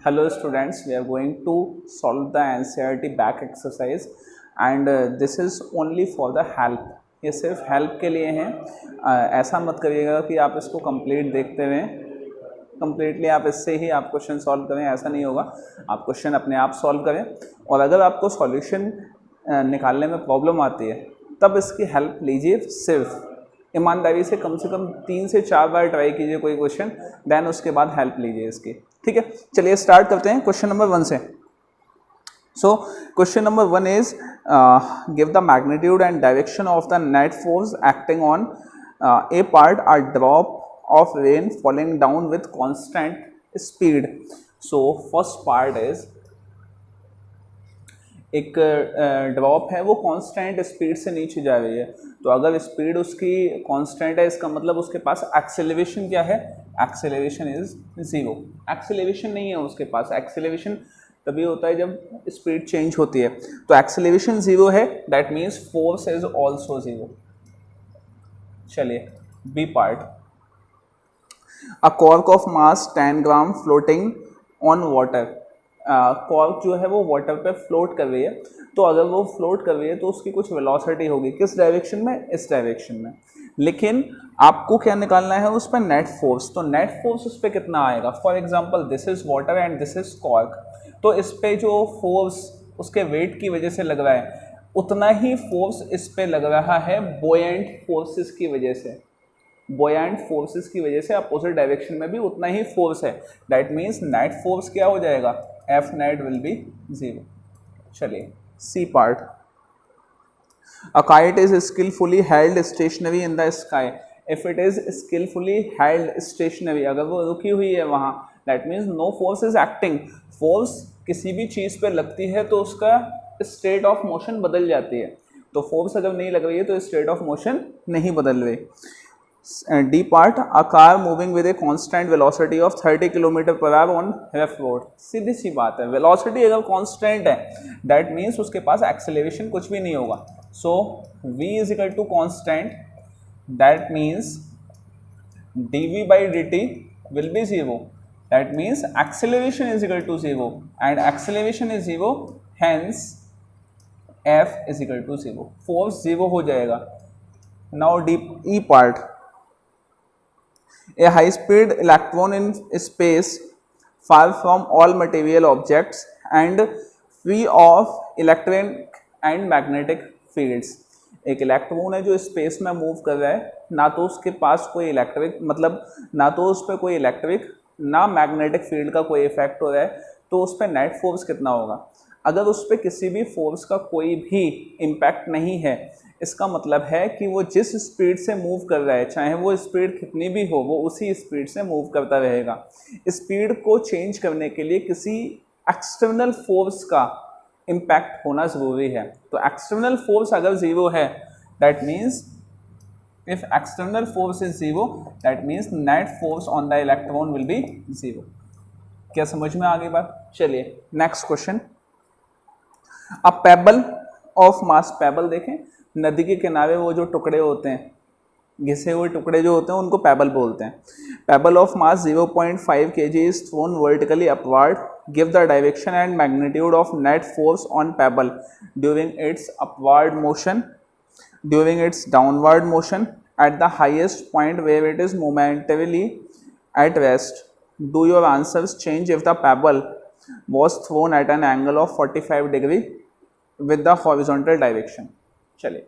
Hello students, we are going to solve the NCERT back exercise and this is only for the help. ये सिर्फ help के लिए हैं. ऐसा मत करिएगा कि आप इसको कंप्लीट देखते हुए कंप्लीटली आप इससे ही आप क्वेश्चन सॉल्व करें, ऐसा नहीं होगा. आप क्वेश्चन अपने आप सॉल्व करें और अगर आपको सॉल्यूशन निकालने में प्रॉब्लम आती है तब इसकी हेल्प लीजिए. सिर्फ ईमानदारी से कम 3 से 4 बार ट्राई कीजिए कोई क्वेश्चन, देन उसके बाद हेल्प लीजिए इसकी. ठीक है, चलिए स्टार्ट करते हैं क्वेश्चन नंबर 1 से. So question number 1 is give the magnitude and direction of the net force acting on a part or drop of rain falling down with constant speed. So first part is एक drop है, वो constant speed से नीचे जा रही है. तो अगर स्पीड उसकी कांस्टेंट है, इसका मतलब उसके पास एक्सेलरेशन क्या है? Acceleration is 0. एक्सेलरेशन नहीं है उसके पास. एक्सेलरेशन तभी होता है जब स्पीड चेंज होती है. तो एक्सेलरेशन 0 है, that means force is also 0. चलिए B part. A cork of mass 10 gram floating on water. Cork जो है वो वाटर पे फ्लोट कर रही है. तो अगर वो फ्लोट कर रही है तो उसकी कुछ वेलोसिटी होगी. किस डायरेक्शन में? इस डायरेक्शन में. लेकिन आपको क्या निकालना है उस पर? Net force. तो नेट फोर्स उस पर कितना आएगा? For example this is water and this is cork. तो इस पर जो फोर्स उसके वेट की वजह से लग रहा है उतना ही फोर्स इस पर लग रहा है बोयेंट फोर्सेस की वजह से. बोयेंट फोर्सेस की वजह से अपोजिट डायरेक्शन में भी उतना ही फोर्स है. दैट मीन्स नेट फोर्स क्या हो जाएगा? F net will be 0. चलिए C part. A kite is skilfully held stationary in the sky. If it is skilfully held stationary, अगर वो रुकी हुई है वहाँ, that means no force is acting. Force किसी भी चीज़ पे लगती है तो उसका स्टेट ऑफ मोशन बदल जाती है. तो फोर्स अगर नहीं लग रही है तो स्टेट ऑफ मोशन नहीं बदल रही. D part. A car moving with a constant velocity of 30 kilometre per hour on rough road. सीधी सी बात है, वेलोसिटी अगर कांस्टेंट है दैट मीन्स उसके पास एक्सेलरेशन कुछ भी नहीं होगा. So v is equal to constant, that means dv by dt will be 0. That means acceleration is equal to 0 and acceleration is 0, hence f is equal to 0. Force 0 हो जाएगा. Now E part. A high-speed electron in space far from all material objects and free of electric and magnetic fields. एक electron है जो space में move कर रहा है, ना तो उसके पास कोई इलेक्ट्रिक मतलब ना तो उस पर कोई इलेक्ट्रिक ना मैग्नेटिक फील्ड का कोई इफेक्ट हो रहा है. तो उस पर नेट फोर्स कितना होगा? अगर उस पर किसी भी फोर्स का कोई भी इम्पैक्ट नहीं है, इसका मतलब है कि वो जिस स्पीड से मूव कर रहा है, चाहे वो स्पीड कितनी भी हो, वो उसी स्पीड से मूव करता रहेगा. स्पीड को चेंज करने के लिए किसी एक्सटर्नल फोर्स का इम्पैक्ट होना ज़रूरी है. तो एक्सटर्नल फोर्स अगर 0 है, that means if external force is 0, that means net force on the electron will be 0. क्या समझ में आ गई बात? चलिए next question. A payable of mass. Payable देखें, नदी के किनारे वो जो टुकड़े होते हैं, घिसे हुए टुकड़े जो होते हैं, उनको पेबल बोलते हैं. Pebble of mass 0.5 kg is thrown vertically upward. Give the direction and magnitude of net force on pebble during its upward motion, during its downward motion, at the highest point where it is momentarily at rest. Do your answers change if the pebble was thrown at an angle of 45 degree with the horizontal direction. चलिए,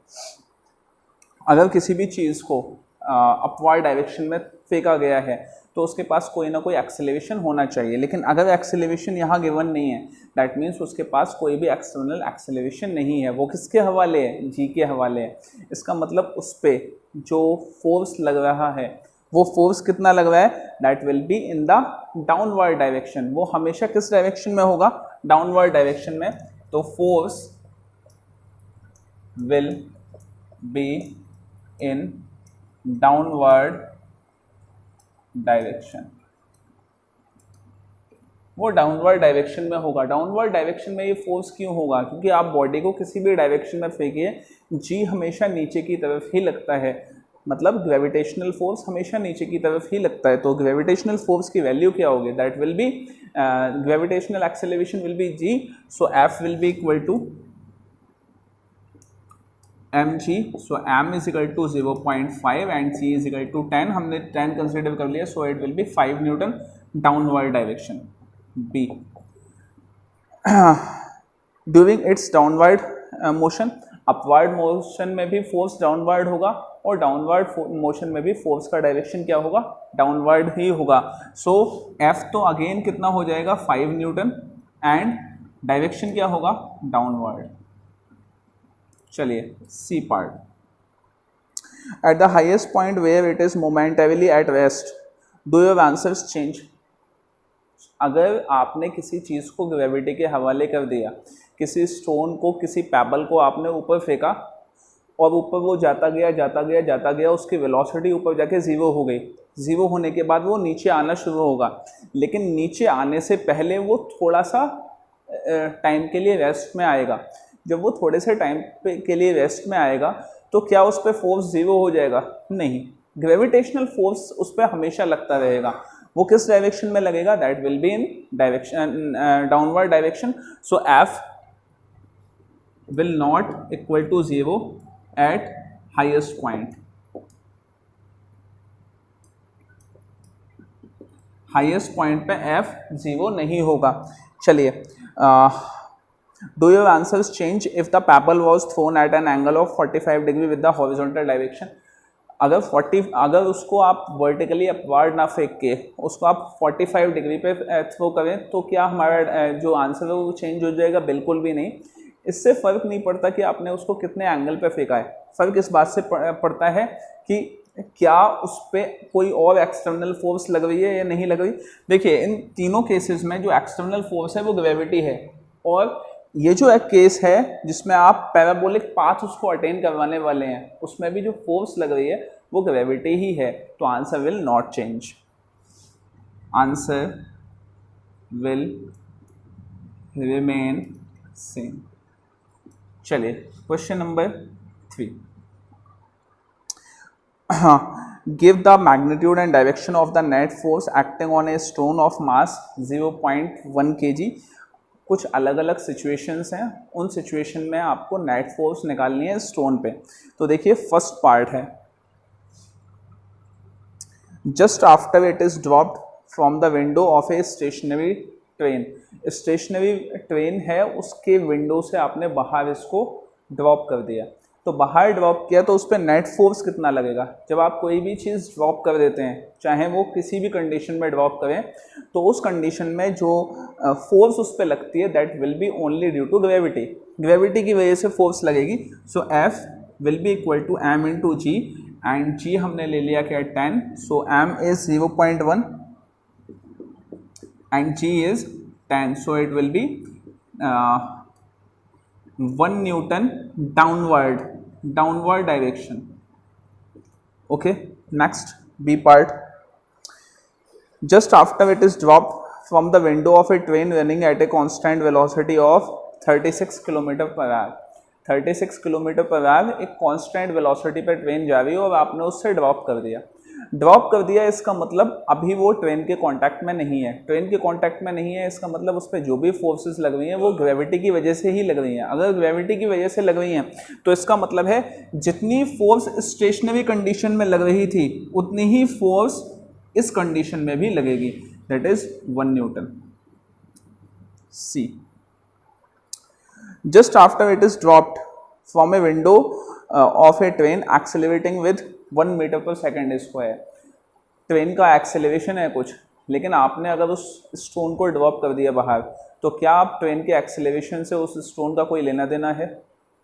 अगर किसी भी चीज़ को upward direction में फेंका गया है तो उसके पास कोई ना कोई एक्सेलरेशन होना चाहिए. लेकिन अगर एक्सेलरेशन यहाँ गिवन नहीं है, दैट मीन्स उसके पास कोई भी एक्सटर्नल एक्सेलरेशन नहीं है. वो किसके हवाले है? जी के हवाले है. इसका मतलब उस पर जो फोर्स लग रहा है वो फोर्स कितना लग रहा है? That will be in the downward direction. वो हमेशा किस डायरेक्शन में होगा? डाउनवर्ड डायरेक्शन में. तो force will be in downward direction. वो डाउनवर्ड डायरेक्शन में होगा. डाउनवर्ड डायरेक्शन में ये फोर्स क्यों होगा? क्योंकि आप बॉडी को किसी भी डायरेक्शन में फेंकिए, जी हमेशा नीचे की तरफ ही लगता है. मतलब ग्रेविटेशनल फोर्स हमेशा नीचे की तरफ ही लगता है, तो ग्रेविटेशनल फोर्स की वैल्यू क्या होगी, that will be gravitational acceleration will be g, so f will be equal to mg, so m is equal to 0.5 and g is equal to 10, हमने 10 कंसिडर कर लिया, so it will be 5 newton downward direction b. During its downward motion, upward motion में भी force downward होगा और downward motion में भी force का डायरेक्शन क्या होगा, डाउनवर्ड ही होगा. सो F तो अगेन कितना हो जाएगा 5 न्यूटन एंड डायरेक्शन क्या होगा, डाउनवर्ड. चलिए C part. At the highest point where it is momentarily at rest do your answers change. अगर आपने किसी चीज़ को ग्रेविटी के हवाले कर दिया, किसी स्टोन को, किसी पैबल को आपने ऊपर फेंका और ऊपर वो जाता गया, उसकी वेलोसिटी ऊपर जाके ज़ीरो हो गई. ज़ीरो होने के बाद वो नीचे आना शुरू होगा, लेकिन नीचे आने से पहले वो थोड़ा सा टाइम के लिए रेस्ट में आएगा. जब वो थोड़े से टाइम के लिए रेस्ट में आएगा तो क्या उस पर फोर्स ज़ीरो हो जाएगा, नहीं, ग्रेविटेशनल फोर्स उस पर हमेशा लगता रहेगा. वो किस डायरेक्शन में लगेगा, that will be in direction downward direction. So F will not equal to 0 at highest point. Highest point पे f 0 नहीं होगा. चलिए, do your answers change if the pebble was thrown at an angle of 45 degree with the horizontal direction. अगर उसको आप vertically upward ना फेंक के उसको आप 45 डिग्री पे थ्रो करें तो क्या हमारा जो आंसर है वो चेंज हो जाएगा, बिल्कुल भी नहीं. इससे फ़र्क नहीं पड़ता कि आपने उसको कितने एंगल पे फेंका है, फ़र्क इस बात से पड़ता है कि क्या उस पर कोई और एक्सटर्नल फोर्स लग रही है या नहीं लग रही. देखिए, इन तीनों केसेस में जो एक्सटर्नल फोर्स है वो ग्रेविटी है, और ये जो एक केस है जिसमें आप पैराबोलिक पाथ उसको अटेन करवाने वाले हैं, उसमें भी जो फोर्स लग रही है वो ग्रेविटी ही है. तो answer will not change, answer will remain same. चलिए question number 3. Give the magnitude and direction of the net force acting on a stone of mass 0.1 kg. कुछ अलग अलग सिचुएशंस हैं, उन सिचुएशन में आपको नेट फोर्स निकालनी है स्टोन पे. तो देखिए फर्स्ट पार्ट है, just after it is dropped from the window of a stationary train. Stationary train है, उसके विंडो से आपने बाहर इसको ड्रॉप कर दिया. तो बाहर ड्रॉप किया तो उस पर नेट फोर्स कितना लगेगा. जब आप कोई भी चीज़ ड्रॉप कर देते हैं, चाहे वो किसी भी कंडीशन में ड्रॉप करें, तो उस कंडीशन में जो फोर्स उस पर लगती है that will be only due to gravity. Gravity की वजह से फोर्स लगेगी. So F will be equal to M into G, and G हमने ले लिया क्या 10. So M is 0.1 and g is 10, so it will be 1 Newton downward direction. Okay, next B part. Just after it is dropped from the window of a train running at a constant velocity of 36 km per hour. 36 km per hour एक constant velocity पर train जा रही है और आपने उससे drop कर दिया. इसका मतलब अभी वो ट्रेन के कांटेक्ट में नहीं है. इसका मतलब उस पर जो भी फोर्सेस लग रही हैं वो ग्रेविटी की वजह से ही लग रही हैं. अगर ग्रेविटी की वजह से लग रही हैं तो इसका मतलब है जितनी फोर्स स्टेशनरी कंडीशन में लग रही थी उतनी ही फोर्स इस कंडीशन में भी लगेगी, that is 1 newton. C. Just after it is dropped from a window of a train accelerating with 1 metre per second square. Train का एक्सेलरेशन है कुछ, लेकिन आपने अगर उस स्टोन को ड्रॉप कर दिया बाहर, तो क्या आप ट्रेन के एक्सेलरेशन से उस स्टोन का कोई लेना देना है,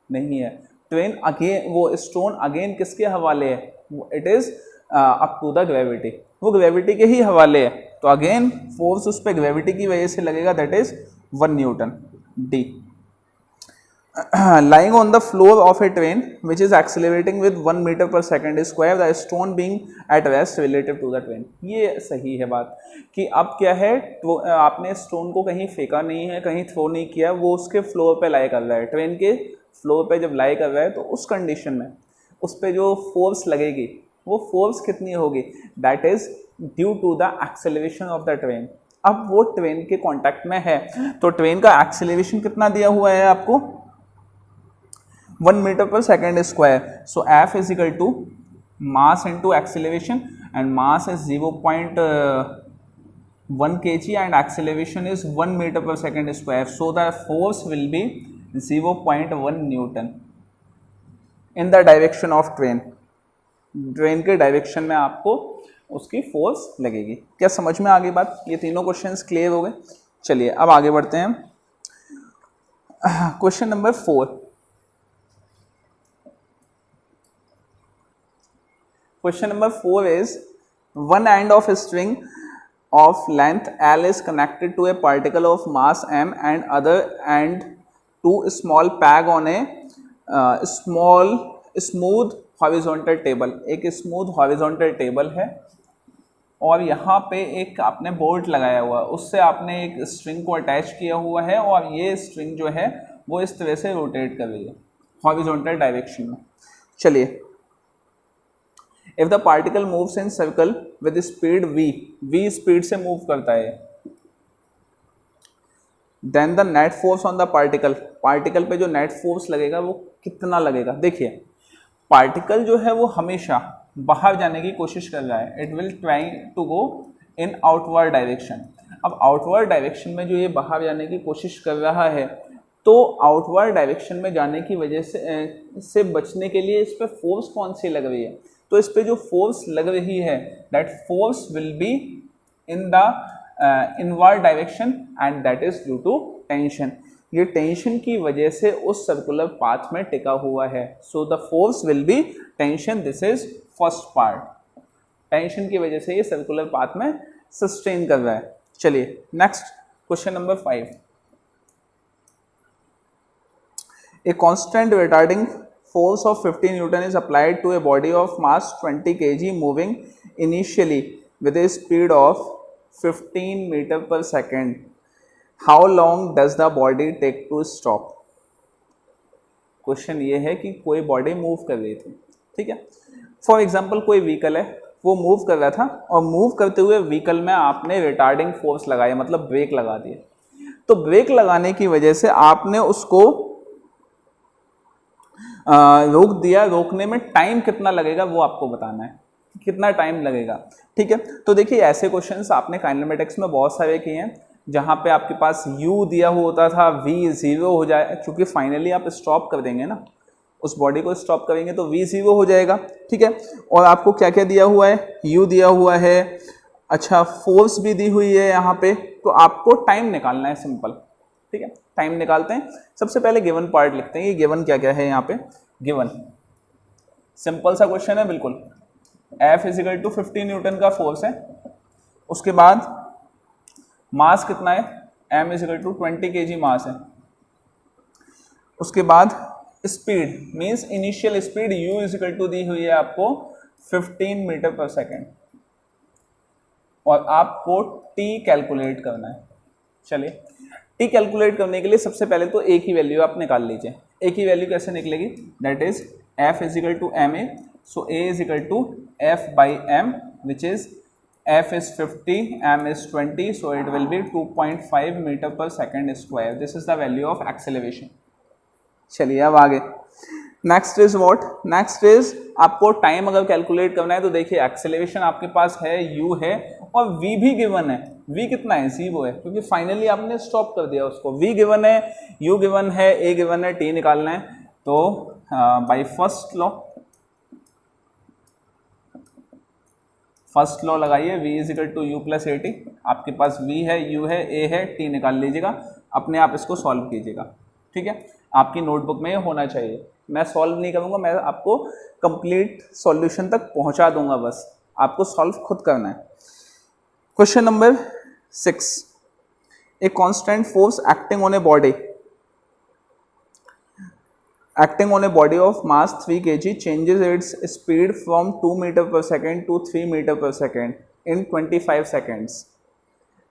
नहीं है. ट्रेन अगेन, वो स्टोन अगेन किसके हवाले है, it is up to the gravity, वो ग्रेविटी के ही हवाले है. तो अगेन फोर्स उस पर ग्रेविटी की वजह से लगेगा, that is 1 Newton. D. lying on the floor of a train which is accelerating with 1 meter per second square, the stone being at rest relative to the train. ये सही है बात कि अब क्या है, तो आपने स्टोन को कहीं फेंका नहीं है, कहीं थ्रो नहीं किया, वो उसके फ्लोर पे लाई कर रहा है. ट्रेन के फ्लोर पे जब लाई कर रहा है तो उस कंडीशन में उस पर जो फोर्स लगेगी वो फोर्स कितनी होगी, that is due to the acceleration of the train. अब वो ट्रेन के कांटेक्ट में है तो ट्रेन का एक्सेलरेशन कितना दिया हुआ है आपको, 1 metre per second square. So F is equal to mass into acceleration, and mass is 0.1 kg and acceleration is 1 meter per second square. So the force will be 0.1 Newton in the direction of train. Train के direction में आपको उसकी force लगेगी। क्या समझ में आ गई बात? ये तीनों क्वेश्चंस क्लियर हो गए। चलिए अब आगे बढ़ते हैं। Question number 4। Question number 4 is one end of string of length L is connected to a particle of mass M and other and two small peg on a small smooth horizontal table। एक smooth horizontal table है और यहाँ पे एक आपने bolt लगाया हुआ है, उससे आपने एक स्ट्रिंग को अटैच किया हुआ है और ये स्ट्रिंग जो है वो इस तरह से रोटेट कर रही है हॉरिजॉन्टल डायरेक्शन में। चलिए, if the particle moves in circle with speed v speed से मूव करता है, then the net force on the particle पे जो नेट फोर्स लगेगा वो कितना लगेगा। देखिए, पार्टिकल जो है वो हमेशा बाहर जाने की कोशिश कर रहा है, it will try to go in outward direction. अब आउटवर्ड डायरेक्शन में जो ये बाहर जाने की कोशिश कर रहा है, तो आउटवर्ड डायरेक्शन में जाने की वजह से बचने के लिए इस पर फोर्स कौन सी लग रही है, तो इस पे जो फोर्स लग रही है that force will be in the inward direction and that is due to tension. ये टेंशन की वजह से उस सर्कुलर पाथ में टिका हुआ है। So the force will B tension, this is first part. Tension की वजह से ये सर्कुलर पाथ में सस्टेन कर रहा है। चलिए next question number 5। A constant retarding force of 50 Newton is applied to a body of mass 20 kg moving initially with a speed of 15 meter per second. How long does the body take to stop? Question ये है कि कोई body move कर रही थी, ठीक है। For example कोई व्हीकल है, वो मूव कर रहा था और मूव करते हुए व्हीकल में आपने रिटार्डिंग फोर्स लगाया, मतलब ब्रेक लगा दिए। तो ब्रेक लगाने की वजह से आपने उसको रोक दिया। रोकने में टाइम कितना लगेगा वो आपको बताना है, कितना टाइम लगेगा, ठीक है। तो देखिए, ऐसे क्वेश्चंस आपने काइनेमेटिक्स में बहुत सारे किए हैं, जहां पे आपके पास u दिया होता था, v 0 हो जाए, क्योंकि फाइनली आप स्टॉप कर देंगे ना, उस बॉडी को स्टॉप करेंगे तो v 0 हो जाएगा, ठीक है। और आपको क्या क्या दिया हुआ है, u दिया हुआ है, अच्छा फोर्स भी दी हुई है यहाँ पे, तो आपको टाइम निकालना है, सिंपल, ठीक है। टाइम निकालते हैं। सबसे पहले गिवन पार्ट लिखते हैं, ये गिवन क्या क्या है यहाँ पे। गिवन सिंपल सा क्वेश्चन है बिल्कुल। F is equal to 50 newton का फोर्स है, उसके बाद मास कितना है, M is equal to 20 kg mass है, उसके बाद speed means initial speed U is equal to दी हुई है आपको 15 मीटर पर सेकेंड, और आपको T कैलकुलेट करना है। चलिए, टी कैलकुलेट करने के लिए सबसे पहले तो ए की वैल्यू आप निकाल लीजिए। ए की वैल्यू कैसे निकलेगी, that is F is equal to M A, so A is equal to F by M, which is F is 50, M is 20, so it will be 2.5 metre per second square. This is the value of acceleration. चलिए अब आगे, next is what, next is आपको time अगर calculate करना है तो देखिए, acceleration आपके पास है, u है, और v भी गिवन है। v कितना है, 0 है, क्योंकि फाइनली आपने स्टॉप कर दिया उसको। v गिवन है, u गिवन है, a गिवन है, t निकालना है। तो बाय फर्स्ट लॉ लगाइए, v is equal to u plus a t. आपके पास v है, u है, a है, t निकाल लीजिएगा, अपने आप इसको सॉल्व कीजिएगा, ठीक है। आपकी नोटबुक में होना चाहिए, मैं सॉल्व नहीं करूँगा, मैं आपको कंप्लीट सॉल्यूशन तक पहुँचा दूंगा, बस आपको सॉल्व खुद करना है। Question number 6, a constant force acting on a body of mass 3 kg changes its speed from 2 meter per second to 3 meter per second in 25 seconds.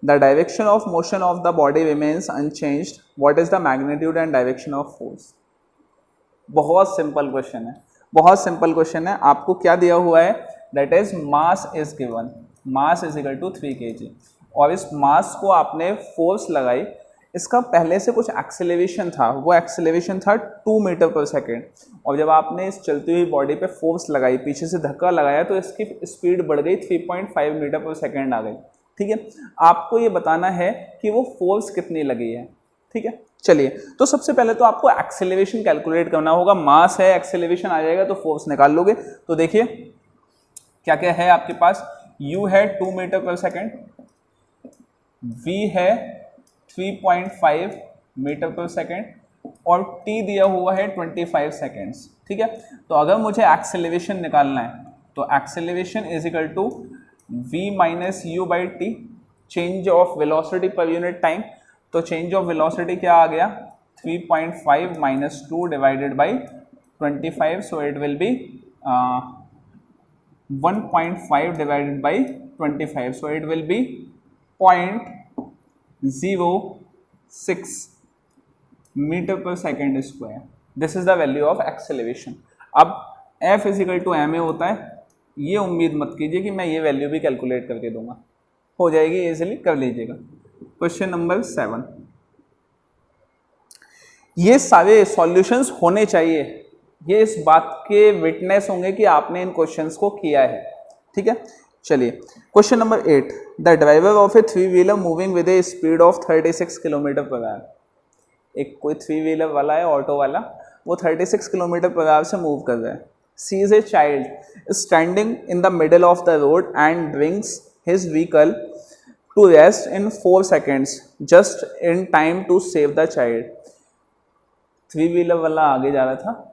The direction of motion of the body remains unchanged. What is the magnitude and direction of force? बहुत simple question है, बहुत simple question है। आपको क्या दिया हुआ है, that is mass is given, mass is equal to 3 kg, और इस मास को आपने फोर्स लगाई, इसका पहले से कुछ एक्सेलरेशन था, वो एक्सेलरेशन था 2 मीटर पर सेकेंड, और जब आपने इस चलती हुई बॉडी पे फोर्स लगाई, पीछे से धक्का लगाया, तो इसकी स्पीड बढ़ गई 3.5 मीटर पर सेकेंड आ गई। ठीक है, आपको ये बताना है कि वो फोर्स कितनी लगी है। ठीक है, चलिए, तो सबसे पहले तो आपको एक्सेलरेशन कैलकुलेट करना होगा, मास है, एक्सेलरेशन आ जाएगा तो फोर्स निकाल लोगे। तो देखिए क्या क्या है आपके पास, u है 2 मीटर पर सेकेंड, v है 3.5 मीटर पर सेकेंड, और t दिया हुआ है 25 सेकेंड्स। ठीक है, तो अगर मुझे एक्सेलरेशन निकालना है तो acceleration is equal to v minus U by T, change of velocity per unit time. तो चेंज ऑफ वेलोसिटी क्या आ गया, 3.5 minus 2 divided by 25, so it will be 1.5 divided by 25, so it will be 0.06 metre per second square. This is the value of acceleration. अब F is equal to ma होता है, ये उम्मीद मत कीजिए कि मैं ये वैल्यू भी कैलकुलेट करके दूंगा, हो जाएगी इजीली, कर लीजिएगा। क्वेश्चन नंबर 7, ये सारे सॉल्यूशंस होने चाहिए, ये इस बात के विटनेस होंगे कि आपने इन क्वेश्चंस को किया है। ठीक है, चलिए question number 8, the driver of A 3 wheeler moving with A speed of 36 kilometre per our. एक कोई 3 व्हीलर वाला है, ऑटो वाला, वो 36 किलोमीटर पर आवर से मूव कर रहा है। See is a child standing in the middle of the road and brings his vehicle to rest in 4 seconds just in time to save the child. 3 wheeler वाला आगे जा रहा था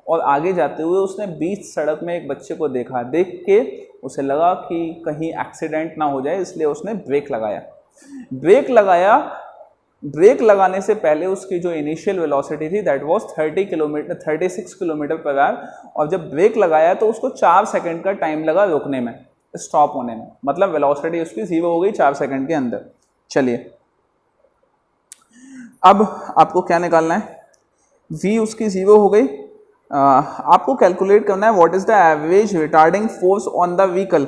और आगे जाते हुए उसने बीच सड़क में एक बच्चे को देखा, देख के उसे लगा कि कहीं एक्सीडेंट ना हो जाए, इसलिए उसने ब्रेक लगाया। ब्रेक लगाने से पहले उसकी जो इनिशियल वेलोसिटी थी that was 36 kilometre per our, और जब ब्रेक लगाया तो उसको 4 सेकंड का टाइम लगा रुकने में, स्टॉप होने में, मतलब वेलोसिटी उसकी 0 हो गई 4 सेकंड के अंदर। चलिए, अब आपको क्या निकालना है, v उसकी 0 हो गई, आपको कैलकुलेट करना है what is the average retarding force on the vehicle.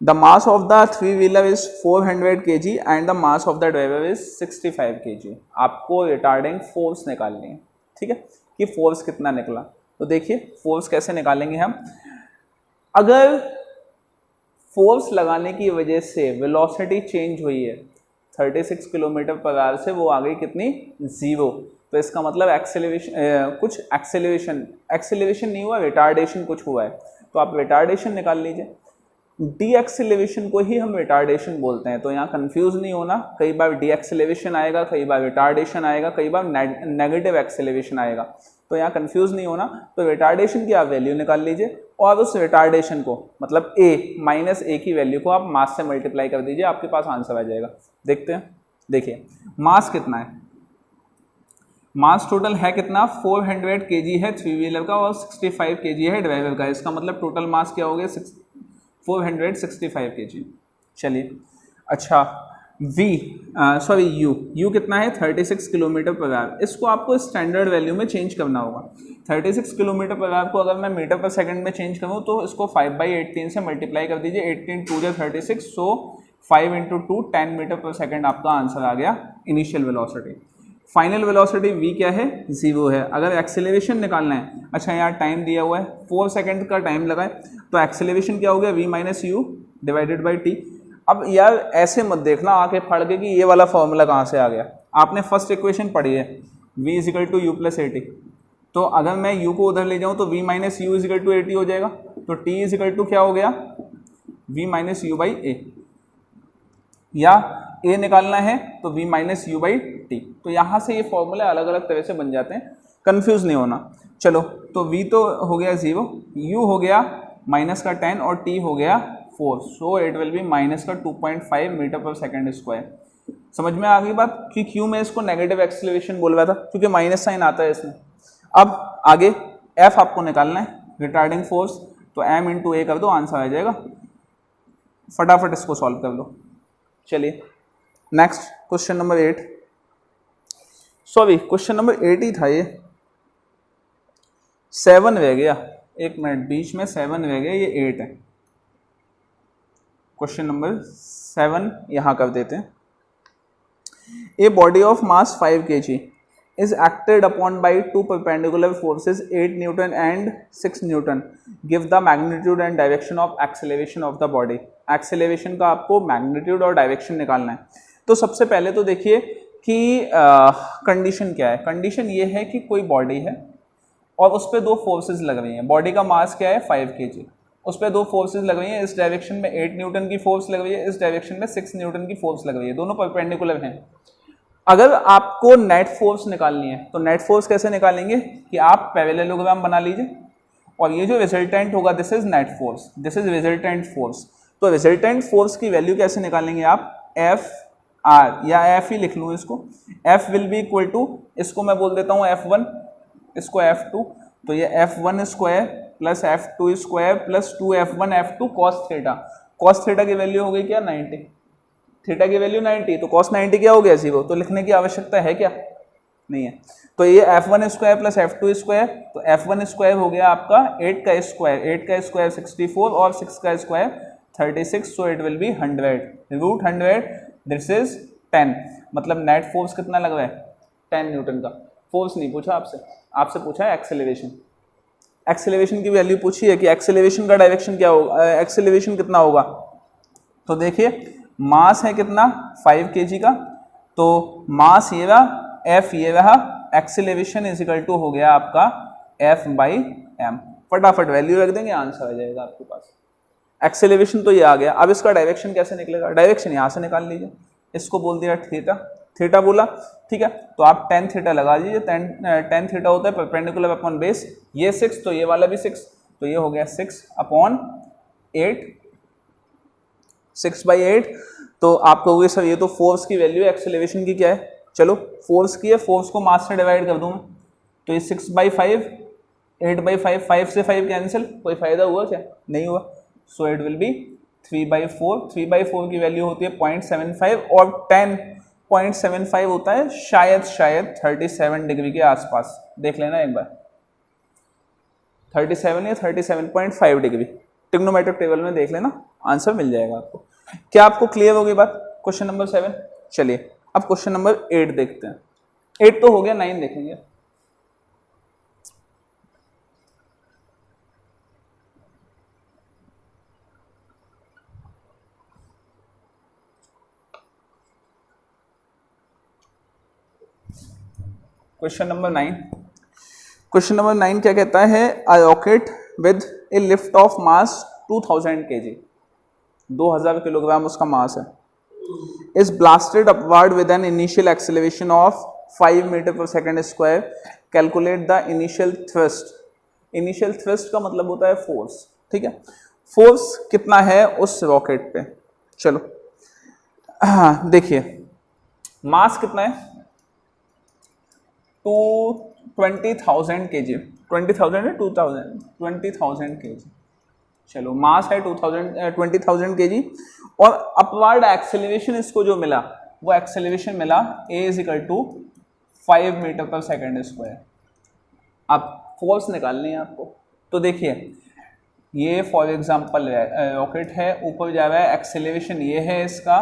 The mass of the 3 wheeler is 400 kg and the mass of the driver is 65 kg। आपको रिटार्डिंग फोर्स निकालनी है। ठीक है, कि फोर्स कितना निकला। तो देखिए फोर्स कैसे निकालेंगे हम, अगर फोर्स लगाने की वजह से वेलोसिटी चेंज हुई है 36 किलोमीटर पर आवर से, वो आ गई कितनी, 0, तो इसका मतलब कुछ एक्सेलरेशन नहीं हुआ, रिटार्डेशन कुछ हुआ है, तो आप रिटार्डेशन निकाल लीजिए। डी एक्सेलरेशन को ही हम रिटार्डेशन बोलते हैं, तो यहाँ कंफ्यूज नहीं होना, कई बार डी एक्सेलरेशन आएगा, कई बार रिटार्डेशन आएगा, कई बार नेगेटिव एक्सेलरेशन आएगा, तो यहाँ कंफ्यूज नहीं होना। तो रिटार्डेशन की आप वैल्यू निकाल लीजिए, और उस रिटार्डेशन को मतलब a माइनस ए की वैल्यू को आप मास से मल्टीप्लाई कर दीजिए, आपके पास आंसर आ जाएगा। देखते हैं, देखिए मास कितना है, मास टोटल है कितना, 400 kg है 3 व्हीलर का और 65 kg है ड्राइवर का, इसका मतलब टोटल मास क्या हो गया, 465 kg। चलिए, अच्छा u कितना है, 36 किलोमीटर पर आवर, इसको आपको स्टैंडर्ड वैल्यू में चेंज करना होगा। 36 किलोमीटर पर आवर को अगर मैं मीटर पर सेकंड में चेंज करूँ तो इसको 5/18 से मल्टीप्लाई कर दीजिए, 18 2 36, सो 5 × 2 10 मीटर पर सेकंड आपका आंसर आ गया initial velocity. Final velocity v क्या है, 0 है। अगर एक्सेलरेशन निकालना है, अच्छा यहाँ टाइम दिया हुआ है 4 सेकंड का टाइम लगा है, तो एक्सेलरेशन क्या हो गया, v minus you divided by T. अब यार ऐसे मत देखना आके फाड़ के कि ये वाला फॉर्मूला कहाँ से आ गया, आपने फर्स्ट इक्वेशन पढ़ी है, v is equal to u plus a t, तो अगर मैं u को उधर ले जाऊँ तो v minus u is equal to a t हो जाएगा, तो t इज इक्वल टू क्या हो गया, v माइनस यू बाई ए, या a निकालना है तो v minus U by T. तो यहाँ से ये फॉर्मूले अलग अलग तरह से बन जाते हैं, कंफ्यूज नहीं होना। चलो, तो v तो हो गया 0, u हो गया माइनस का 10 और t हो गया 4, सो इट विल बी माइनस का 2.5 मीटर पर सेकेंड स्क्वायर। समझ में आ गई बात, कि क्यों मैं इसको नेगेटिव एक्सेलरेशन बोल रहा था, क्योंकि माइनस साइन आता है इसमें। अब आगे f आपको निकालना है, रिटार्डिंग फोर्स, तो m × a कर दो, आंसर आ जाएगा, फटाफट इसको सॉल्व कर लो। चलिए next question number 8, sorry question number 8 ही था ये, 7 रह गया, एक मिनट, बीच में 7 रह गया, ये 8 है। क्वेश्चन नंबर 7 यहाँ कर देते हैं। A body of mass 5 kg is acted upon by two perpendicular forces 8 Newton and 6 Newton. Give the magnitude and direction of acceleration of the body. Acceleration का आपको magnitude और direction निकालना है। तो सबसे पहले तो देखिए कि कंडीशन क्या है। कंडीशन ये है कि कोई बॉडी है और उस पर दो फोर्सेस लग रही हैं। बॉडी का मास क्या है 5 kg, उस पर दो फोर्सेस लग रही हैं। इस डायरेक्शन में 8 न्यूटन की फोर्स लग रही है, इस डायरेक्शन में 6 न्यूटन की फोर्स लग रही है, दोनों परपेंडिकुलर हैं। अगर आपको नेट फोर्स निकालनी है तो नेट फोर्स कैसे निकालेंगे कि आप पैरेललोग्राम बना लीजिए और ये जो रिजल्टेंट होगा this is net force, this is resultant force. तो रिजल्टेंट फोर्स की वैल्यू कैसे निकालेंगे आप, एफ आर या एफ ही लिख लूँ इसको। F will be equal to, इसको मैं बोल देता हूँ F1, इसको F2, तो ये F1 square plus F2 square plus 2F1 F2 cos theta. Cos theta की वैल्यू हो गई क्या 90, थीटा की वैल्यू 90, तो कॉस 90 क्या हो गया 0, तो लिखने की आवश्यकता है क्या, नहीं है। तो ये F1 square plus F2 square, तो F1 स्क्वायर हो गया आपका 8 का स्क्वायर, 8 का स्क्वायर 64 और 6 का square 36, so it will be 100 root 100, this is 10। मतलब नेट फोर्स कितना लग रहा है 10 न्यूटन का। फोर्स नहीं पूछा आपसे, आपसे पूछा है एक्सेलरेशन। एक्सेलरेशन की वैल्यू पूछी है कि एक्सेलरेशन का डायरेक्शन क्या होगा, एक्सेलरेशन कितना होगा। तो देखिए मास है कितना 5 kg का, तो मास ये रहा, एफ ये रहा, एक्सेलरेशन इज इक्वल टू हो गया आपका एफ बाई एम। फटाफट वैल्यू रख देंगे, आंसर आ जाएगा आपके पास। एक्सेलरेशन तो ये आ गया। अब इसका डायरेक्शन कैसे निकलेगा, डायरेक्शन यहाँ से निकाल लीजिए। इसको बोल दिया थीटा, थीटा बोला, ठीक है, तो आप tan थीटा लगा दीजिए। tan थीटा होता है परपेंडिकुलर अपॉन बेस, ये 6 तो ये वाला भी 6, तो ये हो गया 6/8, 6/8। तो आप कहोगे सर ये तो फोर्स की वैल्यू है, एक्सेलरेशन की क्या है, चलो फोर्स की है, फोर्स को मास से डिवाइड कर दूँ तो ये 6/5, 8/5, 5 से 5 कैंसिल, कोई फायदा हुआ क्या, नहीं हुआ। सो इट विल बी 3/4, 3/4 की वैल्यू होती है 0.75 और 10.75 होता है शायद 37 डिग्री के आसपास, देख लेना एक बार, 37 या 37.5 डिग्री, ट्रिग्नोमेट्रिक टेबल में देख लेना, आंसर मिल जाएगा आपको। क्या आपको क्लियर होगी बात क्वेश्चन नंबर 7। चलिए अब क्वेश्चन नंबर 8 देखते हैं। 8 तो हो गया, 9 देखेंगे। क्वेश्चन नंबर 9, क्वेश्चन नंबर 9 क्या कहता है, a rocket with a lift off mass 2000 kg, 2000 kilogram उसका मास है, is blasted upward with an initial acceleration of 5 metre per second square, calculate the initial thrust. Initial thrust का मतलब होता है force, ठीक है, फोर्स कितना है उस रॉकेट पे। चलो हाँ देखिए मास कितना है 20,000 kg, 20,000 है 20,000 kg, चलो मास है 20,000 kg और अपवर्ड एक्सेलरेशन इसको जो मिला वो एक्सेलरेशन मिला a is equal to 5 metre per second square. अब फोर्स निकालनी है आपको, तो देखिए ये फॉर एग्जांपल रॉकेट है, ऊपर जा रहा है, एक्सेलरेशन ये है इसका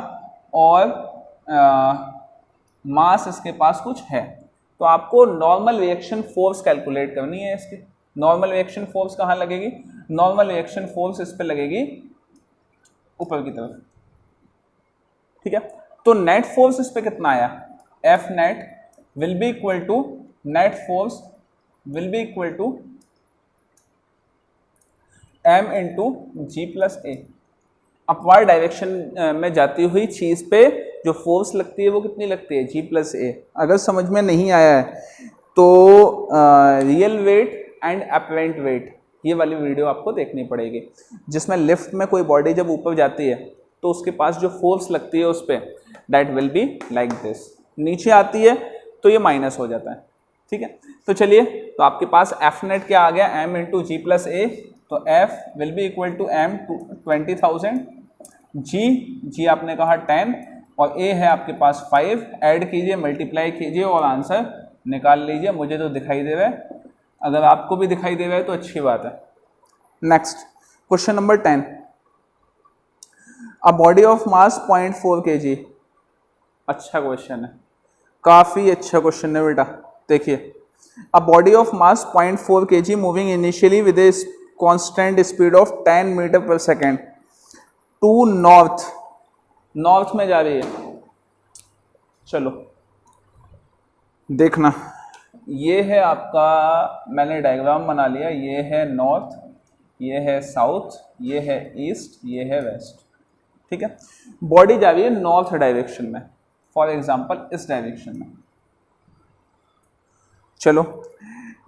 और मास इसके पास कुछ है, तो आपको नॉर्मल रिएक्शन फोर्स कैलकुलेट करनी है इसकी। नॉर्मल रिएक्शन फोर्स कहाँ लगेगी, नॉर्मल रिएक्शन फोर्स इस पे लगेगी ऊपर की तरफ, ठीक है। तो नेट फोर्स इस पे कितना आया, F net will be equal to, net force will be equal to m into g plus a. Upward direction में जाती हुई चीज पे जो फोर्स लगती है वो कितनी लगती है, जी प्लस ए। अगर समझ में नहीं आया है तो real weight and apparent weight ये वाली वीडियो आपको देखनी पड़ेगी, जिसमें लिफ्ट में कोई बॉडी जब ऊपर जाती है तो उसके पास जो फोर्स लगती है उस पर, that will be like this, नीचे आती है तो ये माइनस हो जाता है, ठीक है। तो चलिए, तो आपके पास एफ नेट क्या आ गया, m into g plus a, तो f will be equal to m 20,000, g आपने कहा 10 और a है आपके पास 5, ऐड कीजिए, मल्टीप्लाई कीजिए और आंसर निकाल लीजिए। मुझे तो दिखाई दे रहा है, अगर आपको भी दिखाई दे रहा है तो अच्छी बात है। Next question number 10, a body of mass 0.4 kg। अच्छा क्वेश्चन है, काफी अच्छा क्वेश्चन है बेटा। देखिए, a body of mass 0.4 kg moving initially with a constant speed of 10 metre per second to north, north में जा रही है। चलो देखना, ये है आपका, मैंने डायग्राम बना लिया, ये है नॉर्थ, ये है साउथ, ये है ईस्ट, ये है वेस्ट, ठीक है। बॉडी जा रही है नॉर्थ डायरेक्शन में, फॉर एग्जांपल इस डायरेक्शन में। चलो,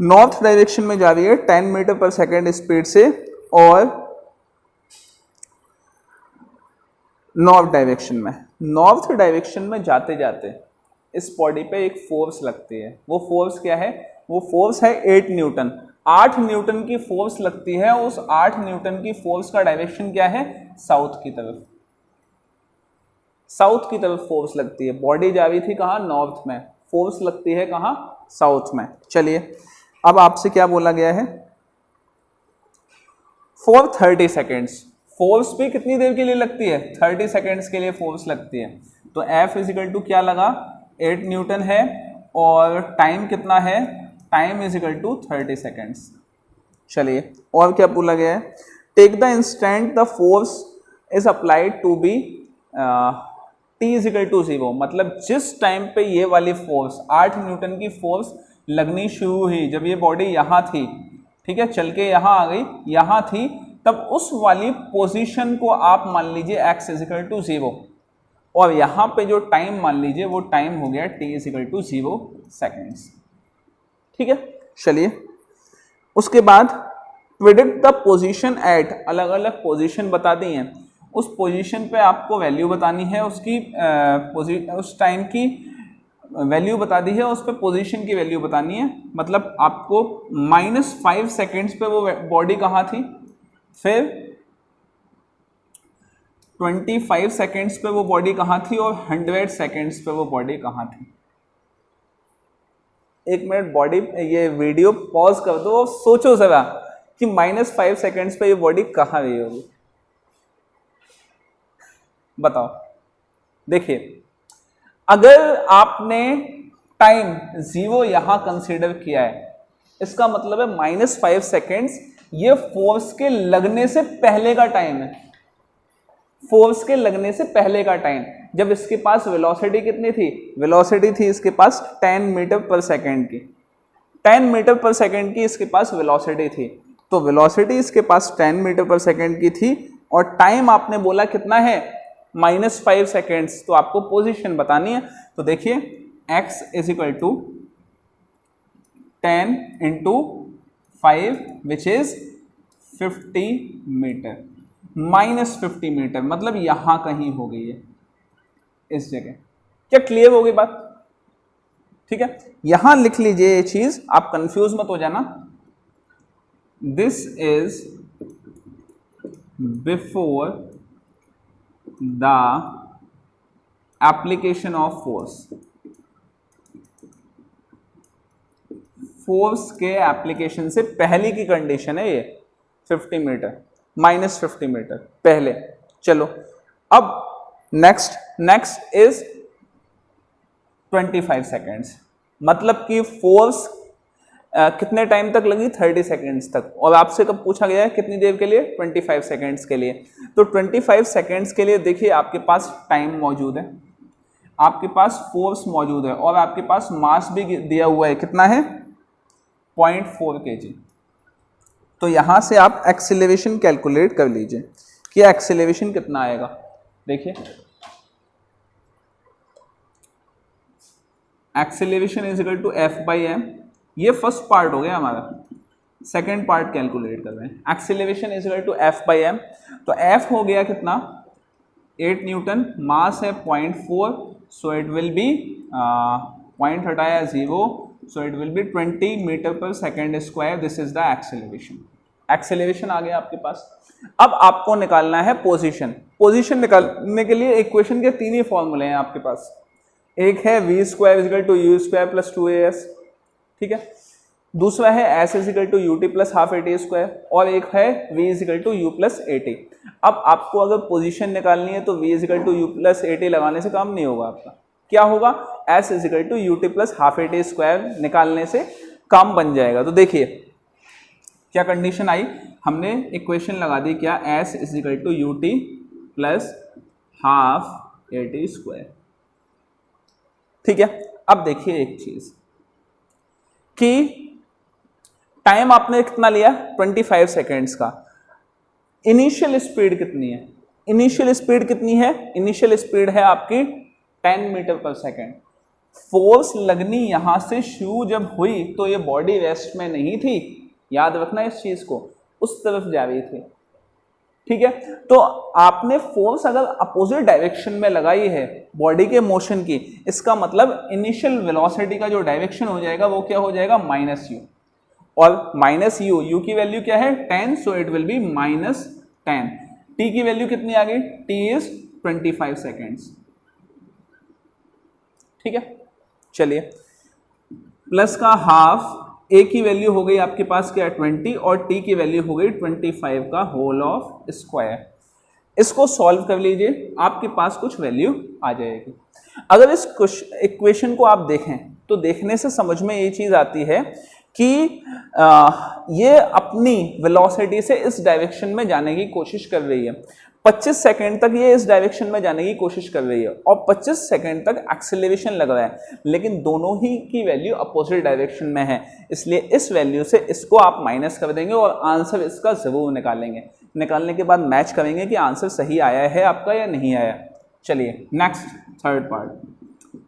नॉर्थ डायरेक्शन में जा रही है 10 मीटर पर सेकेंड स्पीड से, और नॉर्थ डायरेक्शन में जाते जाते इस बॉडी पे एक फोर्स लगती है। वो फोर्स क्या है? वो फोर्स है 8 न्यूटन। 8 न्यूटन की फोर्स लगती है। उस 8 न्यूटन की फोर्स का डायरेक्शन क्या है? साउथ की तरफ, साउथ की तरफ फोर्स लगती है। बॉडी जा रही थी कहाँ? नॉर्थ में, फोर्स लगती है कहाँ? साउथ में। चलिए, अब आपसे क्या बोला गया है? For 30 seconds. फोर्स भी कितनी देर के लिए लगती है? 30 सेकेंड्स के लिए फोर्स लगती है। तो F इजिकल टू क्या लगा? 8 न्यूटन है, और टाइम कितना है? Time is equal to 30 seconds. चलिए, और क्या बोला गया है? Take the instant the force is applied to be T is equal to 0। मतलब जिस टाइम पे ये वाली फोर्स 8 न्यूटन की फोर्स लगनी शुरू हुई, जब ये बॉडी यहाँ थी, ठीक है, चल के यहाँ आ गई, यहाँ थी, तब उस वाली पोजीशन को आप मान लीजिए x इजिकल टू 0, और यहाँ पे जो टाइम मान लीजिए वो टाइम हो गया t इजिकल टू 0 सेकेंड्स, ठीक है। चलिए, उसके बाद प्रिडिक्ट द पोजीशन एट, अलग अलग पोजीशन बता दी हैं, उस पोजीशन पे आपको वैल्यू बतानी है, उसकी उस टाइम की वैल्यू बता दी है, उस पे पोजीशन की वैल्यू बतानी है। मतलब आपको -5 सेकेंड्स पे वो बॉडी कहाँ थी, फिर 25 सेकेंड्स पे वो बॉडी कहाँ थी, और 100 सेकेंड्स पे वो बॉडी कहाँ थी। एक मिनट बॉडी, ये वीडियो पॉज कर दो और सोचो जरा कि -5 सेकेंड्स पे ये बॉडी कहाँ गई होगी, बताओ। देखिए, अगर आपने टाइम 0 यहां कंसीडर किया है, इसका मतलब है -5 सेकेंड्स ये फोर्स के लगने से पहले का टाइम है। फोर्स के लगने से पहले का टाइम, जब इसके पास वेलोसिटी कितनी थी? वेलोसिटी थी इसके पास 10 मीटर पर सेकेंड की, 10 मीटर पर सेकेंड की इसके पास वेलोसिटी थी। तो वेलोसिटी इसके पास 10 मीटर पर सेकेंड की थी, और टाइम आपने बोला कितना है? -5 सेकेंड्स। तो आपको पोजीशन बतानी है। तो देखिए, x is equal to 10 into 5 which is 50 metre, -50 metre, मतलब यहां कहीं हो गई है इस जगह। क्या क्लियर हो गई बात? ठीक है, यहां लिख लीजिए ये चीज, आप कंफ्यूज मत हो जाना। This is before the application of force. Force के एप्लीकेशन से पहले की कंडीशन है ये, 50 मीटर, -50 मीटर पहले। चलो, अब नेक्स्ट इज 25 सेकेंड्स, मतलब कि फोर्स कितने टाइम तक लगी? 30 सेकेंड्स तक। और आपसे कब पूछा गया है कितनी देर के लिए? 25 सेकेंड्स के लिए। तो 25 सेकेंड्स के लिए देखिए, आपके पास टाइम मौजूद है, आपके पास फोर्स मौजूद है, और आपके पास मास भी दिया हुआ है, कितना है? 0.4 kg। तो यहां से आप एक्सेलरेशन कैलकुलेट कर लीजिए कि एक्सेलरेशन कितना आएगा। देखिए, acceleration is equal to F/m। ये फर्स्ट पार्ट हो गया हमारा, सेकेंड पार्ट कैलकुलेट कर रहे हैं। Acceleration is equal to F/m। तो F हो गया कितना? 8 न्यूटन, मास है 0.4, so it will be point हटाया 0, so it will be 20 metre per second square. This is the acceleration. Acceleration आ गया आपके पास। अब आपको निकालना है पोजीशन। पोजीशन निकालने के लिए इक्वेशन के 3 ही फॉर्मूले हैं आपके पास। एक है v² = u² + 2as, ठीक है। दूसरा है s is equal to u t plus half a t square, और एक है v is equal to u plus a t. अब आपको अगर पोजीशन निकालनी है तो v is equal to u plus a t लगाने से काम नहीं होगा आपका, क्या होगा, s is equal to u t plus half a t square निकालने से काम बन जाएगा। तो देखिए क्या कंडीशन आई, हमने इक्वेशन लगा दी, क्या, s is equal to u t plus half a t square. ठीक है, अब देखिए एक चीज कि टाइम आपने कितना लिया, 25 सेकेंड्स का। इनिशियल स्पीड कितनी है, इनिशियल स्पीड कितनी है, इनिशियल स्पीड है आपकी 10 मीटर पर सेकेंड। फोर्स लगनी यहां से शुरू जब हुई तो ये बॉडी रेस्ट में नहीं थी, याद रखना इस चीज को, उस तरफ जा रही थी। ठीक है, तो आपने फोर्स अगर अपोजिट डायरेक्शन में लगाई है बॉडी के मोशन की, इसका मतलब इनिशियल वेलोसिटी का जो डायरेक्शन हो जाएगा वो क्या हो जाएगा, माइनस यू, और माइनस यू, यू की वैल्यू क्या है 10, so it will B minus 10। T की वैल्यू कितनी आ गई, टी इज 25 सेकेंड्स। ठीक है, चलिए प्लस का हाफ, ए की वैल्यू हो गई आपके पास क्या 20, और टी की वैल्यू हो गई 25 का होल ऑफ स्क्वायर। इसको सॉल्व कर लीजिए, आपके पास कुछ वैल्यू आ जाएगी। अगर इस इक्वेशन को आप देखें तो देखने से समझ में ये चीज आती है कि ये अपनी वेलोसिटी से इस डायरेक्शन में जाने की कोशिश कर रही है। 25 सेकंड तक ये इस डायरेक्शन में जाने की कोशिश कर रही है और 25 सेकंड तक एक्सेलरेशन लग रहा है, लेकिन दोनों ही की वैल्यू अपोजिट डायरेक्शन में है, इसलिए इस वैल्यू से इसको आप माइनस कर देंगे और आंसर इसका जरूर निकालेंगे। निकालने के बाद मैच करेंगे कि आंसर सही आया है आपका या नहीं आया। चलिए next, third part.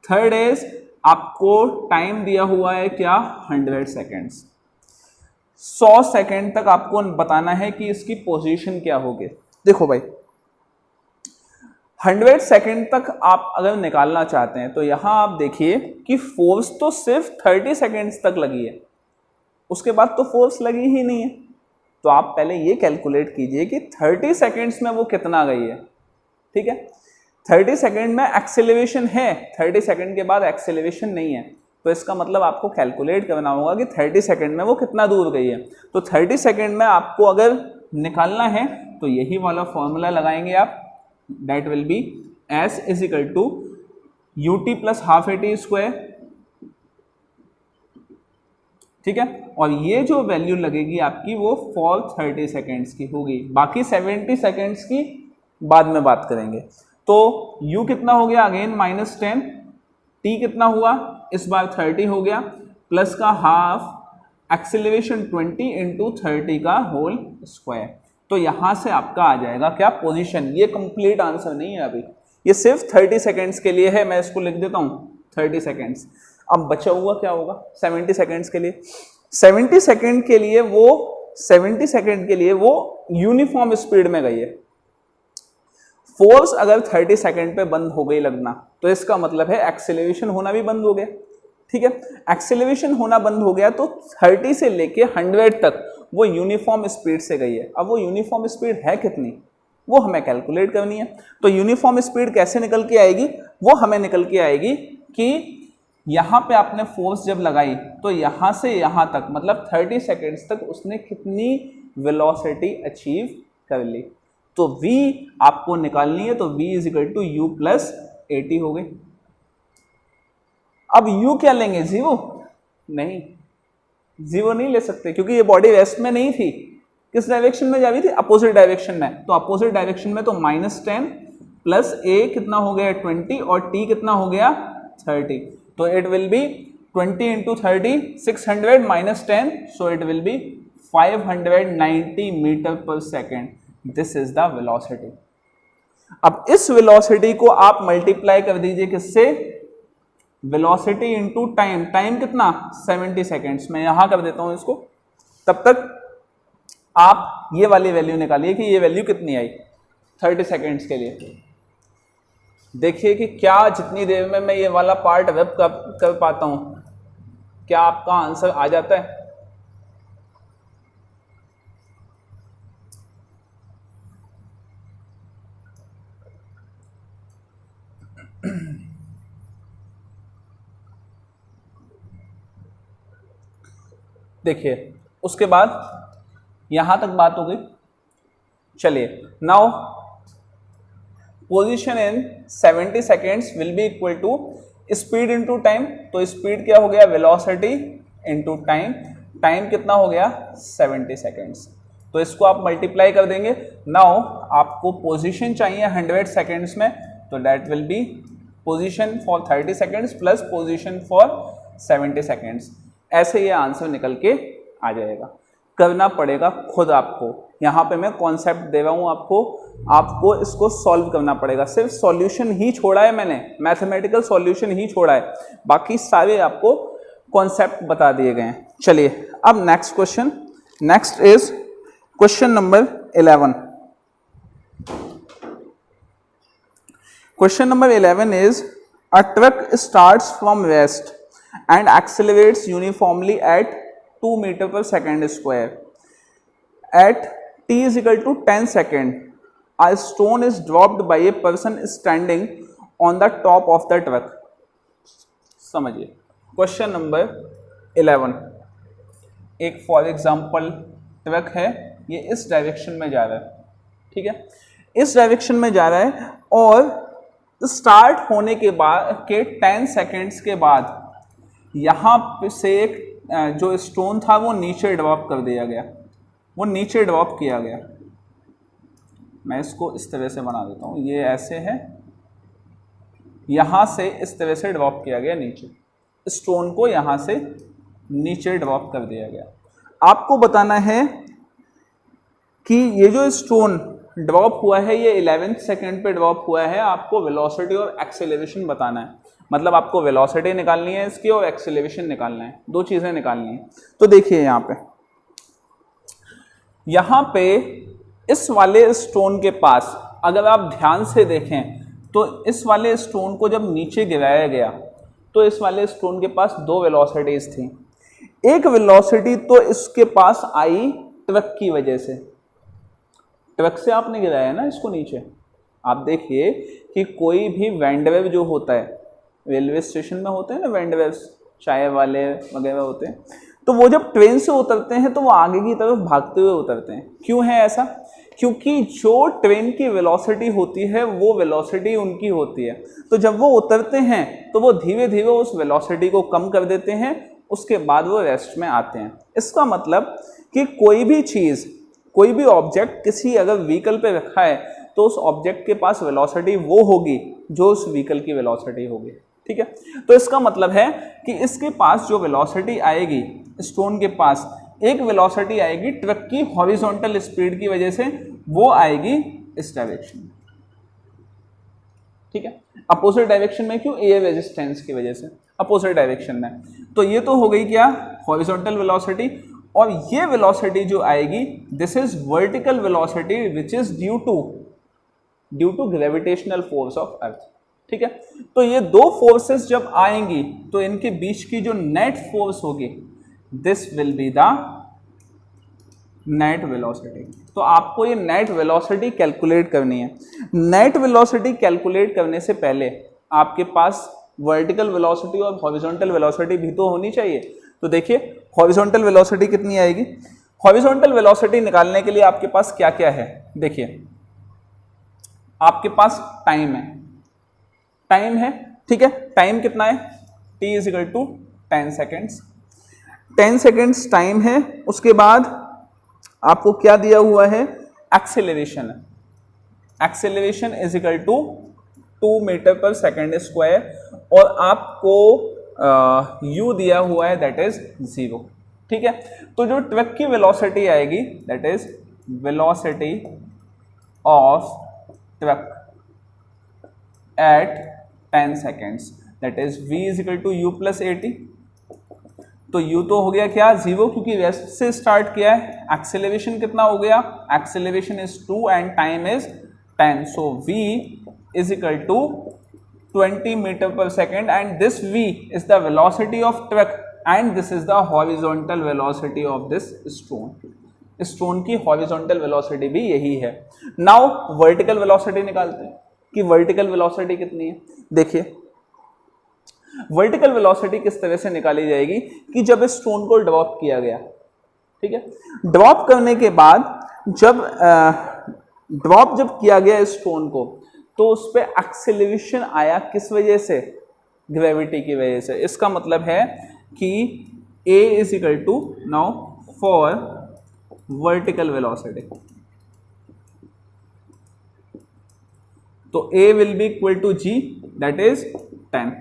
Third is आपको टाइम दिया हुआ है क्या, 100 सेकेंड्स। 100 सेकेंड तक आपको बताना है कि इसकी पोजीशन क्या होगी। देखो भाई 100 सेकेंड तक आप अगर निकालना चाहते हैं तो यहां आप देखिए कि फोर्स तो सिर्फ 30 सेकेंड्स तक लगी है, उसके बाद तो फोर्स लगी ही नहीं है। तो आप पहले ये कैलकुलेट कीजिए कि 30 सेकेंड्स में वो कितना गई है। ठीक है, 30 सेकेंड में एक्सेलरेशन है, 30 सेकेंड के बाद एक्सेलरेशन नहीं है, तो इसका मतलब आपको कैलकुलेट करना होगा कि 30 सेकेंड में वो कितना दूर गई है। तो 30 सेकेंड में आपको अगर निकालना है तो यही वाला फॉर्मूला लगाएंगे आप, that will be s is equal to u t plus half a t square. ठीक है, और ये जो वैल्यू लगेगी आपकी वो फॉर 30 सेकेंड्स की होगी, बाकी 70 सेकेंड्स की बाद में बात करेंगे। तो u कितना हो गया, अगेन -10, t कितना हुआ, इस बार 30 हो गया, प्लस का हाफ, एक्सेलरेशन 20 इंटू 30 का होल स्क्वायर। तो यहां से आपका आ जाएगा क्या, पोजीशन। ये कंप्लीट आंसर नहीं है अभी, ये सिर्फ 30 सेकेंड्स के लिए है, मैं इसको लिख देता हूं 30 सेकेंड्स। अब बचा हुआ क्या होगा 70 सेकेंड्स के लिए। 70 सेकेंड के लिए वो 70 सेकेंड के लिए वो यूनिफॉर्म स्पीड में गई है। फोर्स अगर 30 सेकेंड पे बंद हो गई लगना तो इसका मतलब है एक्सेलरेशन होना भी बंद हो गया। ठीक है, एक्सेलरेशन होना बंद हो गया तो 30 से लेके 100 तक वो यूनिफॉर्म स्पीड से गई है। अब वो यूनिफॉर्म स्पीड है कितनी, वो हमें कैलकुलेट करनी है। तो यूनिफॉर्म स्पीड कैसे निकल के आएगी, वो हमें निकल के आएगी कि यहां पे आपने फोर्स जब लगाई तो यहां से यहां तक मतलब 30 सेकेंड्स तक उसने कितनी वेलोसिटी अचीव कर ली। तो v आपको निकालनी है, तो v is equal to u plus 80 हो गई। अब u क्या लेंगे, 0 नहीं, 0 नहीं ले सकते क्योंकि ये बॉडी रेस्ट में नहीं थी। किस डायरेक्शन में जा रही थी, अपोजिट डायरेक्शन में। तो अपोजिट डायरेक्शन में तो -10 प्लस a कितना हो गया 20 और t कितना हो गया 30। तो इट विल बी 20 इंटू 30 600 -10, so it will be 590 metre per second. This is the velocity. अब इस वेलोसिटी को आप मल्टीप्लाई कर दीजिए किससे, वेलोसिटी इंटू टाइम। टाइम कितना 70 सेकेंड्स। मैं यहां कर देता हूं इसको, तब तक आप ये वाली वैल्यू निकालिए कि ये वैल्यू कितनी आई 30 सेकेंड्स के लिए। देखिए कि क्या जितनी देर में मैं ये वाला पार्ट रब कर पाता हूं, क्या आपका आंसर आ जाता है। देखिए उसके बाद यहां तक बात हो गई। चलिए now position in 70 seconds will be equal to speed into time. तो स्पीड क्या हो गया, वेलोसिटी इनटू टाइम। टाइम कितना हो गया 70 सेकेंड्स। तो इसको आप मल्टीप्लाई कर देंगे। नाउ आपको पोजीशन चाहिए 100 सेकेंड्स में, तो that will B position for 30 seconds plus position for 70 seconds. ऐसे ये आंसर निकल के आ जाएगा। करना पड़ेगा खुद आपको। यहाँ पे मैं कॉन्सेप्ट दे रहा हूँ आपको इसको सॉल्व करना पड़ेगा। सिर्फ सॉल्यूशन ही छोड़ा है मैंने, मैथमेटिकल सॉल्यूशन ही छोड़ा है, बाकी सारे आपको कॉन्सेप्ट बता दिए गए हैं। चलिए अब next question, next is question number 11। Question number 11 is a truck starts from west and accelerates uniformly at 2 meter per second square. At t is equal to 10 second, a stone is dropped by a person standing on the top of the truck. समझिए question number 11, एक for example truck है, ये इस direction में जा रहा है, ठीक है, इस डायरेक्शन में जा रहा है और स्टार्ट होने के बाद के 10 सेकेंड्स के बाद यहाँ से एक जो स्टोन था वो नीचे ड्रॉप कर दिया गया, वो नीचे ड्रॉप किया गया। मैं इसको इस तरह से बना देता हूँ, ये ऐसे है, यहाँ से इस तरह से ड्रॉप किया गया नीचे, स्टोन को यहाँ से नीचे ड्रॉप कर दिया गया। आपको बताना है कि ये जो स्टोन ड्रॉप हुआ है ये 11th सेकेंड पे ड्रॉप हुआ है। आपको वेलोसिटी और एक्सेलरेशन बताना है, मतलब आपको वेलोसिटी निकालनी है इसकी और एक्सेलरेशन निकालना है, दो चीज़ें निकालनी है। तो देखिए यहाँ पे इस वाले स्टोन के पास अगर आप ध्यान से देखें तो इस वाले स्टोन को जब नीचे गिराया गया तो इस वाले स्टोन के पास दो वेलोसिटीज थी। एक वेलोसिटी तो इसके पास आई ट्रक की वजह से, ट्रक से आपने गिराया ना इसको नीचे। आप देखिए कि कोई भी वैंडवेव जो होता है, रेलवे स्टेशन में होते हैं ना वैंडवेव्स, चाय वाले वगैरह होते हैं, तो वो जब ट्रेन से उतरते हैं तो वो आगे की तरफ भागते हुए उतरते हैं। क्यों है ऐसा? क्योंकि जो ट्रेन की वेलोसिटी होती है वो वेलोसिटी उनकी होती है, तो जब वो उतरते हैं तो वो धीरे धीरे उस वेलोसिटी को कम कर देते हैं, उसके बाद वो रेस्ट में आते हैं। इसका मतलब कि कोई भी चीज़, कोई भी ऑब्जेक्ट किसी अगर व्हीकल पे रखा है तो उस ऑब्जेक्ट के पास वेलोसिटी वो होगी जो उस व्हीकल की वेलोसिटी होगी, ठीक है। तो इसका मतलब है कि इसके पास जो वेलोसिटी आएगी, स्टोन के पास एक वेलोसिटी आएगी ट्रक की हॉरिजॉन्टल स्पीड की वजह से, वो आएगी इस डायरेक्शन में, ठीक है। अपोजिट डायरेक्शन में क्यों? एयर रेजिस्टेंस की वजह से अपोजिट डायरेक्शन में। तो ये तो हो गई क्या, हॉरिजॉन्टल वेलोसिटी। और ये वेलोसिटी जो आएगी, this is vertical velocity which is due to gravitational force of Earth, ठीक है। तो ये दो फोर्सेस जब आएंगी तो इनके बीच की जो नेट फोर्स होगी, this will be the net velocity. तो आपको ये नेट वेलोसिटी कैलकुलेट करनी है। नेट वेलोसिटी कैलकुलेट करने से पहले आपके पास वर्टिकल वेलोसिटी और हॉरिजॉन्टल वेलोसिटी भी तो होनी चाहिए। तो देखिए हॉरिजॉन्टल वेलोसिटी कितनी आएगी। हॉरिजॉन्टल वेलोसिटी निकालने के लिए आपके पास क्या क्या है, देखिए आपके पास टाइम है, ठीक है। टाइम कितना है, t is equal to 10 seconds, 10 seconds time है। उसके बाद आपको क्या दिया हुआ है, एक्सेलरेशन है, acceleration is equal to 2 metre per second square, और आपको u दिया हुआ है दैट इज 0, ठीक है। तो जो ट्रक की वेलोसिटी आएगी that is velocity of truck at 10 seconds, that is v is equal to u plus 80। तो u तो हो गया क्या, 0, क्योंकि रेस्ट से स्टार्ट किया है। एक्सेलरेशन कितना हो गया, acceleration is 2 and time is 10, so v is equal to 20 metre per second, and this v is the velocity of truck and this is the horizontal velocity of this stone। Stone की horizontal velocity भी यही है। Now vertical velocity निकालते हैं कि vertical velocity कितनी है। देखिए वर्टिकल वेलोसिटी किस तरह से निकाली जाएगी कि जब इस स्टोन को ड्रॉप किया गया, ठीक है। ड्रॉप करने के बाद जब ड्रॉप जब किया गया स्टोन को, तो उस पर एक्सेलरेशन आया किस वजह से? ग्रेविटी की वजह से। इसका मतलब है कि A is equal to now for vertical velocity, तो A will be equal to G that is 10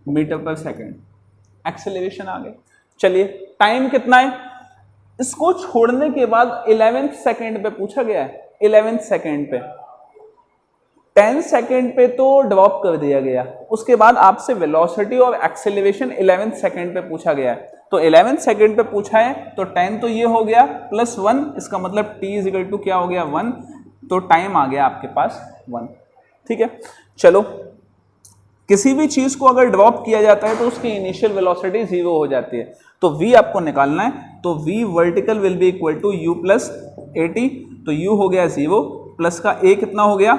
metre per second. Acceleration आ गया। चलिए टाइम कितना है? इसको छोड़ने के बाद 11th सेकेंड पे पूछा गया है। 11th सेकेंड पे 10 सेकेंड पे तो ड्रॉप कर दिया गया, उसके बाद आपसे वेलोसिटी और एक्सेलरेशन 11th सेकेंड पे पूछा गया है। तो 11th सेकेंड पे पूछा है तो 10 तो ये हो गया प्लस 1, इसका मतलब t इज इक्वल टू क्या हो गया 1, तो टाइम आ गया आपके पास 1। ठीक है। चलो किसी भी चीज को अगर ड्रॉप किया जाता है तो उसकी इनिशियल वेलोसिटी 0 हो जाती है, तो v आपको निकालना है, तो v vertical will be equal to u plus 80, तो u हो गया 0 प्लस का a कितना हो गया?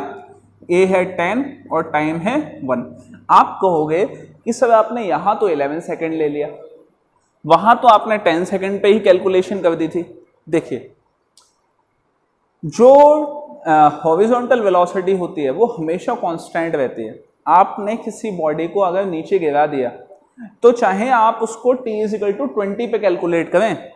a है 10 और टाइम है 1। आप कहोगे कि सर आपने यहां तो 11 सेकेंड ले लिया, वहां तो आपने 10 सेकेंड पे ही कैलकुलेशन कर दी थी। देखिए जो हॉरिजॉन्टल वेलोसिटी होती है वो हमेशा कांस्टेंट रहती है। आपने किसी बॉडी को अगर नीचे गिरा दिया तो चाहे आप उसको t इज इक्वल टू 20 पे कैलकुलेट करें,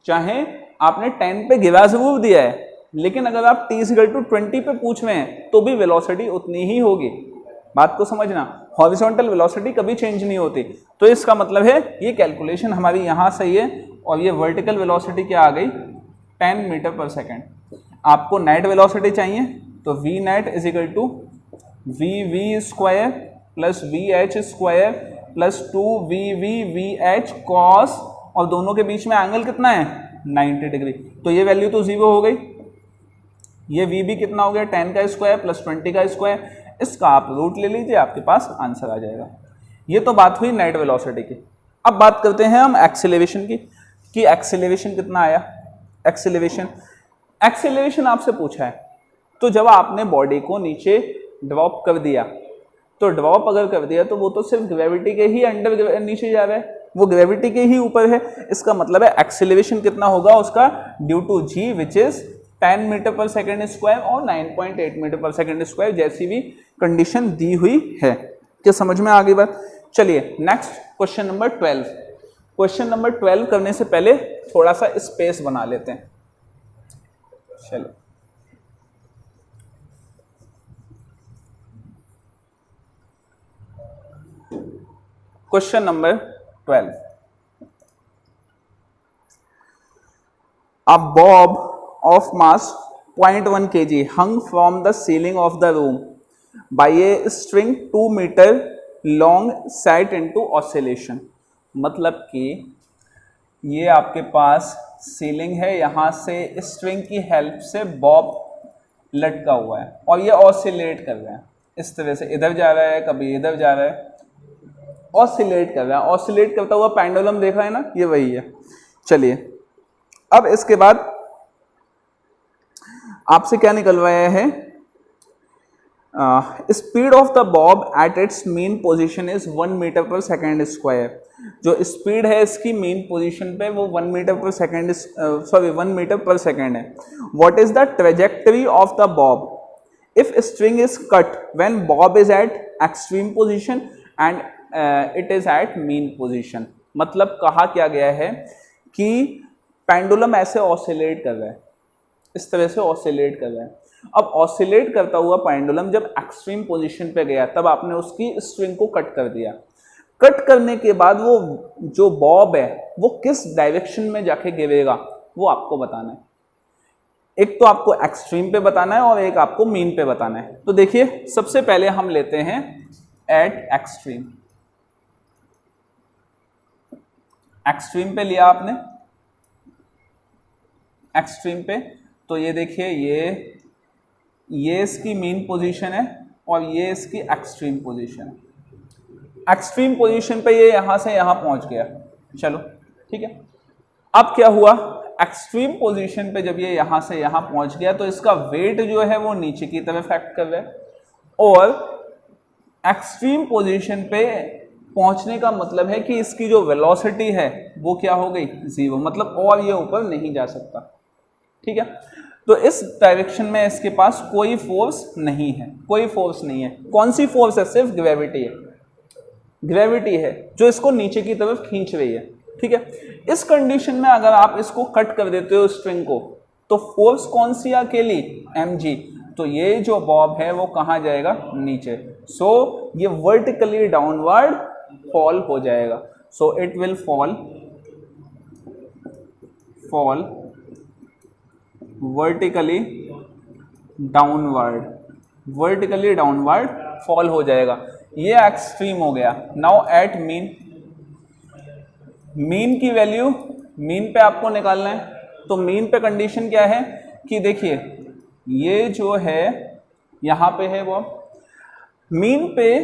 चाहे आपने 10 पे गिरा जरूर दिया है, लेकिन अगर आप t इज इक्वल टू 20 पे पूछ रहे हैं तो भी वेलोसिटी उतनी ही होगी। बात को समझना, हॉरिजॉन्टल वेलोसिटी कभी चेंज नहीं होती। तो इसका मतलब है ये कैलकुलेशन हमारी यहाँ सही है, और ये वर्टिकल वेलोसिटी क्या आ गई 10 मीटर पर सेकेंड। आपको नेट वेलोसिटी चाहिए तो v net is equal to v square plus v h square plus 2 VH cos, और दोनों के बीच में एंगल कितना है 90 डिग्री, तो ये वैल्यू तो 0 हो गई। ये v भी कितना हो गया 10 का स्क्वायर प्लस 20 का स्क्वायर, इसका आप रूट ले लीजिए, आपके पास आंसर आ जाएगा। ये तो बात हुई नेट वेलोसिटी की। अब बात करते हैं हम एक्सेलरेशन की, कि एक्सेलरेशन कितना आया। एक्सेलरेशन आपसे पूछा है, तो जब आपने बॉडी को नीचे ड्रॉप कर दिया, तो ड्रॉप अगर कर दिया तो वो तो सिर्फ ग्रेविटी के ही अंडर नीचे जा रहा है, वो ग्रेविटी के ही ऊपर है। इसका मतलब है एक्सेलरेशन कितना होगा उसका due to g which is 10 metre per second square और 9.8 मीटर पर सेकेंड स्क्वायर, जैसी भी कंडीशन दी हुई है। क्या समझ में आ गई बात? चलिए next question number 12। Question number 12 करने से पहले थोड़ा सा स्पेस बना लेते हैं। चलो question number 12। A bob of mass 0.1 kg hung from the ceiling of the room by a string 2 meter long set into oscillation। मतलब कि ये आपके पास सीलिंग है, यहां से स्ट्रिंग की हेल्प से बॉब लटका हुआ है और ये ऑसिलेट कर रहा है, इस तरह से इधर जा रहा है कभी इधर जा रहा है, ऑसिलेट कर रहा है। ऑसिलेट करता हुआ पेंडुलम देखा है ना, ये वही है। चलिए अब इसके बाद आपसे क्या निकलवाया है, speed of the bob at its mean position is 1 metre per second square. जो स्पीड है इसकी मीन पोजीशन पे वो 1 metre per second 1 metre per second है। What is the trajectory of the bob if string is cut when bob is at extreme position and it is at mean position. मतलब कहा क्या गया है कि pendulum ऐसे ऑसिलेट कर रहा है, इस तरह से ऑसिलेट कर रहा है। अब ऑसिलेट करता हुआ पेंडुलम जब एक्सट्रीम पोजीशन पे गया तब आपने उसकी स्ट्रिंग को कट कर दिया। कट करने के बाद वो जो बॉब है वो किस डायरेक्शन में जाके गिरेगा वो आपको बताना है। एक तो आपको एक्सट्रीम पे बताना है और एक आपको मीन पे बताना है। तो देखिए सबसे पहले हम लेते हैं एट एक्सट्रीम। एक्सट्रीम पे लिया आपने, एक्सट्रीम पे, तो ये देखिए ये इसकी मीन पोजीशन है और ये इसकी एक्सट्रीम पोजीशन है। एक्सट्रीम पोजीशन पे ये यहां से यहां पहुंच गया। चलो ठीक है, अब क्या हुआ, एक्सट्रीम पोजीशन पे जब ये यहां से यहां पहुंच गया तो इसका वेट जो है वो नीचे की तरफ एक्ट कर रहा है, और एक्सट्रीम पोजीशन पे पहुंचने का मतलब है कि इसकी जो वेलोसिटी है वो क्या हो गई, 0, मतलब और ये ऊपर नहीं जा सकता। ठीक है, तो इस डायरेक्शन में इसके पास कोई फोर्स नहीं है, कोई फोर्स नहीं है। कौन सी फोर्स है, सिर्फ ग्रेविटी है, ग्रेविटी है जो इसको नीचे की तरफ खींच रही है। ठीक है, इस कंडीशन में अगर आप इसको कट कर देते हो स्ट्रिंग को, तो फोर्स कौन सी अकेली, mg, तो ये जो बॉब है वो कहाँ जाएगा, नीचे। सो ये वर्टिकली डाउनवर्ड फॉल हो जाएगा। सो it will fall vertically downward fall हो जाएगा। ये एक्सट्रीम हो गया। नाउ एट मीन की वैल्यू, मीन पे आपको निकालना है, तो मीन पे कंडीशन क्या है कि देखिए ये जो है यहाँ पे है वो मीन पे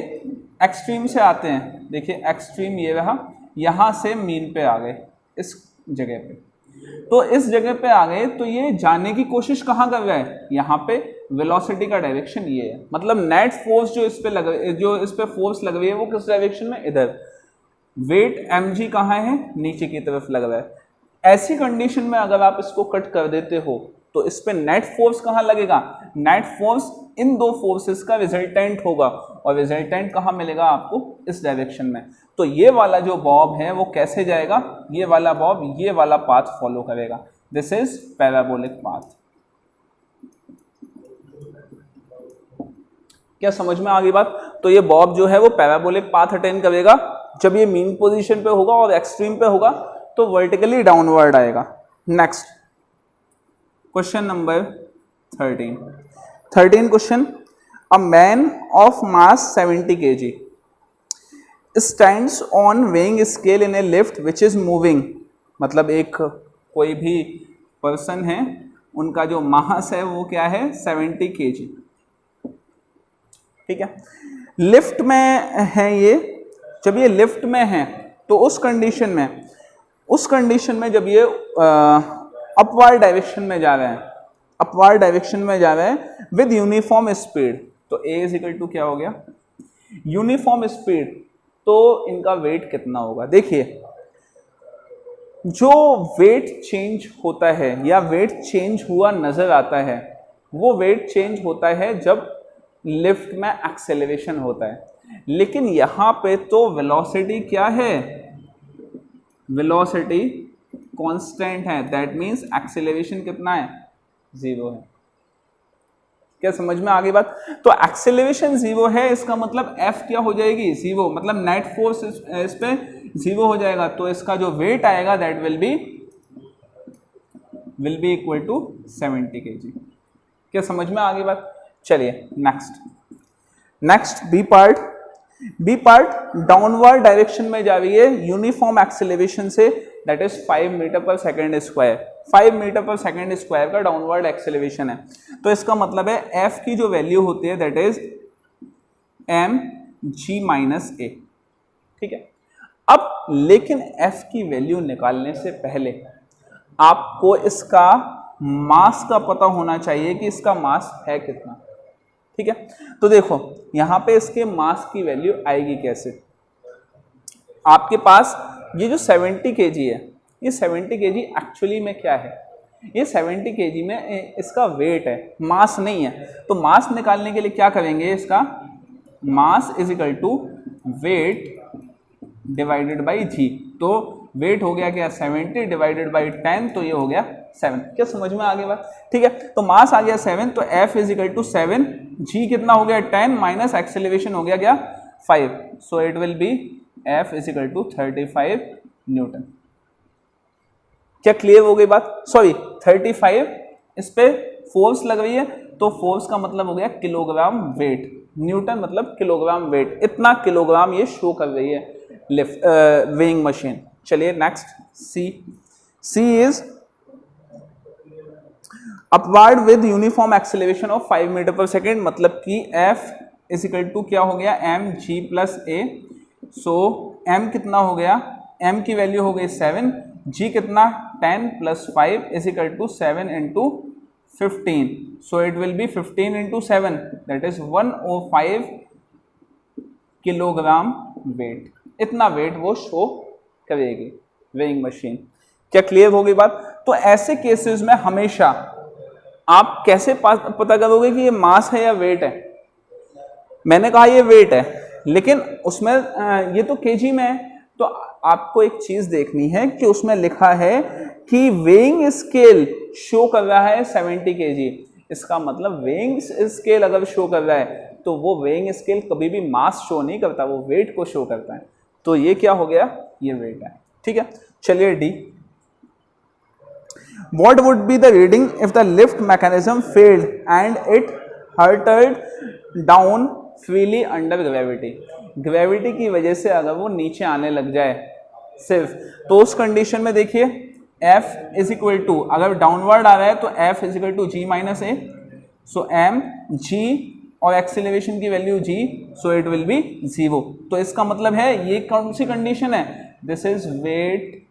एक्सट्रीम से आते हैं, देखिए एक्सट्रीम ये रहा, यहाँ से मीन पे आ गए इस जगह पे, तो इस जगह पे आ गए, तो ये जाने की कोशिश कहाँ कर रहा है, यहाँ पे। वेलोसिटी का डायरेक्शन ये है, मतलब नेट फोर्स जो इस पे फोर्स लग रही है वो किस डायरेक्शन में, इधर। वेट mg कहाँ है, नीचे की तरफ लग रहा है। ऐसी कंडीशन में अगर आप इसको कट कर देते हो तो इस पे नेट फोर्स कहाँ लगेगा, नेट फोर्स इन दो फोर्सेस का रिजल्टेंट होगा, और रिजल्टेंट कहाँ मिलेगा आपको, इस डायरेक्शन में। तो ये वाला जो बॉब है वो कैसे जाएगा, ये वाला बॉब ये वाला पाथ फॉलो करेगा। This is parabolic path. क्या समझ में आ गई बात। तो ये बॉब जो है वो पैराबोलिक पाथ अटेन करेगा, जब ये मीन पोजीशन पे होगा और एक्सट्रीम पे होगा तो वर्टिकली डाउनवर्ड आएगा। Next question number 13 question, a man of mass 70 kg stands on weighing scale in A lift which is moving, मतलब एक कोई भी पर्सन है, उनका जो मास है वो क्या है, 70 kg। ठीक है, लिफ्ट में है ये, जब ये लिफ्ट में है तो उस कंडीशन में जब ये अपवर्ड डायरेक्शन में जा रहे हैं, विद यूनिफॉर्म स्पीड, तो a इज इक्वल टू क्या हो गया, यूनिफॉर्म स्पीड, तो इनका वेट कितना होगा। देखिए जो वेट चेंज होता है या वेट चेंज हुआ नजर आता है, वो वेट चेंज होता है जब लिफ्ट में एक्सेलरेशन होता है, लेकिन यहां पे तो वेलोसिटी क्या है, वेलोसिटी कांस्टेंट है, दैट मींस एक्सेलरेशन कितना है, 0 है। क्या समझ में आ गई बात। तो एक्सेलरेशन 0 है, इसका मतलब F क्या हो जाएगी, 0, मतलब नेट फोर्स इस पे 0 हो जाएगा, तो इसका जो वेट आएगा that will be equal to 70 kg। क्या समझ में आ गई बात। चलिए next b part downward direction में जा रही है यूनिफॉर्म एक्सेलरेशन से, that is 5 metre per second square, 5 metre per second square का डाउनवर्ड एक्सेलरेशन है। तो इसका मतलब है F की जो वैल्यू होती है that is mg minus a। ठीक है, अब लेकिन F की वैल्यू निकालने से पहले आपको इसका मास का पता होना चाहिए कि इसका मास है कितना। ठीक है, तो देखो यहां पे इसके मास की वैल्यू आएगी कैसे, आपके पास ये जो 70 kg है, ये 70 kg एक्चुअली में क्या है, ये 70 kg में इसका वेट है, मास नहीं है। तो मास निकालने के लिए क्या करेंगे, इसका mass is equal to weight divided by g. तो वेट हो गया क्या, 70 डिवाइडेड बाई 10, तो ये हो गया 7। क्या समझ में आ गया बात। ठीक है, तो मास आ गया 7, तो F इज इक्वल टू 7, जी कितना हो गया 10 माइनस एक्सेलरेशन हो गया क्या 5, so it will be F is equal to 35 newton. क्या क्लियर हो गई बात। सॉरी 35 इस पे फोर्स लग रही है, तो फोर्स का मतलब हो गया किलोग्राम वेट, न्यूटन मतलब किलोग्राम वेट, इतना किलोग्राम ये शो कर रही है लिफ्ट वेइंग मशीन। चलिए next c is upward with uniform acceleration of 5 metre per second, मतलब कि F इज इक्वल टू क्या हो गया mg plus a। So m कितना हो गया, m की वैल्यू हो गई 7, g कितना 10 plus 5 is equal to 7 into 15, so it will be 15 into 7, that is 105 kilogram weight. इतना वेट वो शो करेगी वेइंग मशीन। क्या क्लियर होगी बात? तो ऐसे केसेस में हमेशा आप कैसे पता करोगे कि ये मास है या वेट है? मैंने कहा ये वेट है, लेकिन उसमें ये तो केजी में है, तो आपको एक चीज देखनी है कि उसमें लिखा है कि वेइंग स्केल शो कर रहा है 70 केजी। इसका मतलब वेइंग स्केल अगर शो कर रहा है तो वो वेइंग स्केल कभी भी मास शो नहीं करता, वो वेट को शो करता है। तो ये क्या हो गया? ये वेट है। ठीक है, चलिए D. What would be the reading if the lift mechanism failed and it hurtled down freely under gravity? Gravity की वजह से अगर वो नीचे आने लग जाए सिर्फ, तो उस कंडीशन में देखिए F इज इक्वल टू, अगर डाउनवर्ड आ रहा है तो F is equal to G minus a, so M G और एक्सेलरेशन की value G, so it will be 0। तो इसका मतलब है ये कौन सी कंडीशन है? This is weightlessness.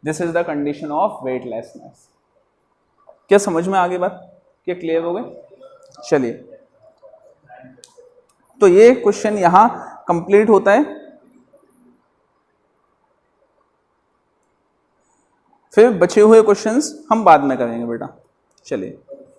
This is the condition of weightlessness. क्या समझ में आ गई बात? क्या क्लियर हो गई? चलिए, तो ये क्वेश्चन यहां कंप्लीट होता है। फिर बचे हुए क्वेश्चंस हम बाद में करेंगे बेटा। चलिए।